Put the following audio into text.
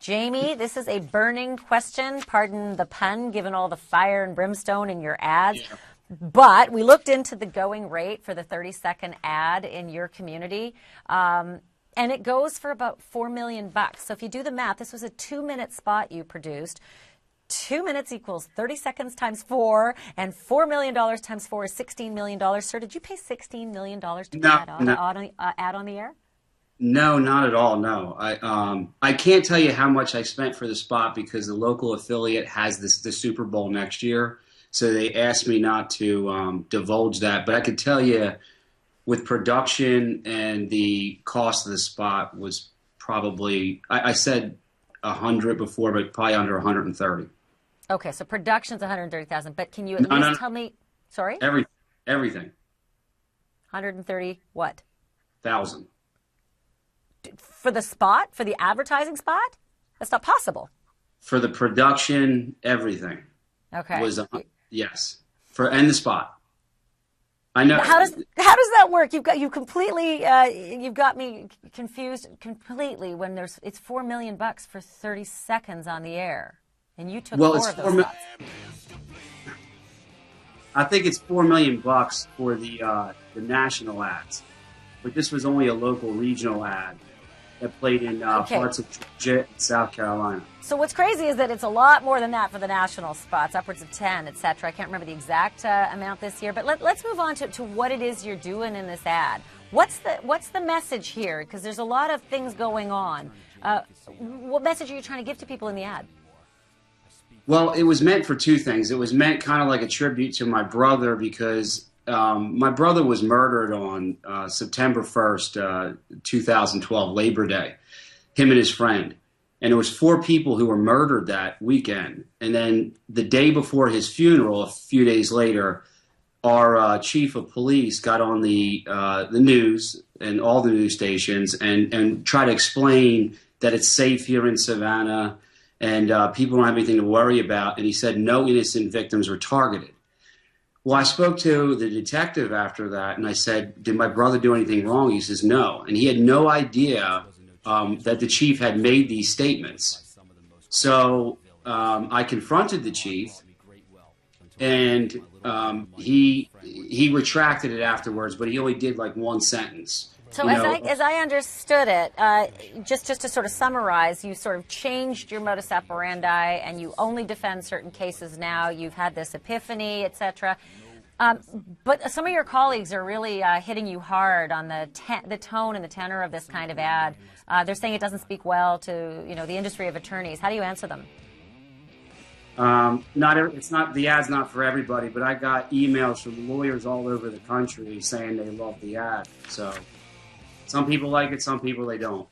Jamie, this is a burning question. Pardon the pun, given all the fire and brimstone in your ads. Yeah. But we looked into the going rate for the 30-second ad in your community, and it goes for about $4 million. So if you do the math, this was a 2-minute spot you produced. 2 minutes equals 30 seconds times 4, and $4 million times 4 is $16 million. Sir, did you pay $16 million to put that ad on the air? No, not at all. No, I can't tell you how much I spent for the spot because the local affiliate has the Super Bowl next year. So they asked me not to divulge that, but I could tell you with production and the cost of the spot was probably, I said 100 before, but probably under 130. Okay, so production's 130,000, but can you at least tell me, sorry? Everything. 130 what? Thousand. For the spot? For the advertising spot? That's not possible. For the production, everything. Okay. Was yes. And the spot. I know. How does that work? You've got me confused completely when it's $4 million for 30 seconds on the air, and you took 4 of those spots. I think it's $4 million for the national ads, but this was only a local regional ad that played in parts of Georgia and South Carolina. So what's crazy is that it's a lot more than that for the national spots, upwards of 10, et cetera. I can't remember the exact amount this year, but let's move on to what it is you're doing in this ad. What's the message here? Because there's a lot of things going on. What message are you trying to give to people in the ad? Well, it was meant for two things. It was meant kind of like a tribute to my brother because my brother was murdered on September 1st, 2012, Labor Day, him and his friend. And it was 4 people who were murdered that weekend. And then the day before his funeral, a few days later, our chief of police got on the news and all the news stations and tried to explain that it's safe here in Savannah and people don't have anything to worry about. And he said no innocent victims were targeted. Well, I spoke to the detective after that, and I said, did my brother do anything wrong? He says no. And he had no idea that the chief had made these statements. So I confronted the chief, and he retracted it afterwards, but he only did like one sentence. So as I understood it, just to sort of summarize, you sort of changed your modus operandi and you only defend certain cases now. You've had this epiphany, et cetera. But some of your colleagues are really hitting you hard on the tone and the tenor of this kind of ad. They're saying it doesn't speak well to the industry of attorneys. How do you answer them? It's not the ad's not for everybody, but I got emails from lawyers all over the country saying they love the ad. So some people like it, some people they don't.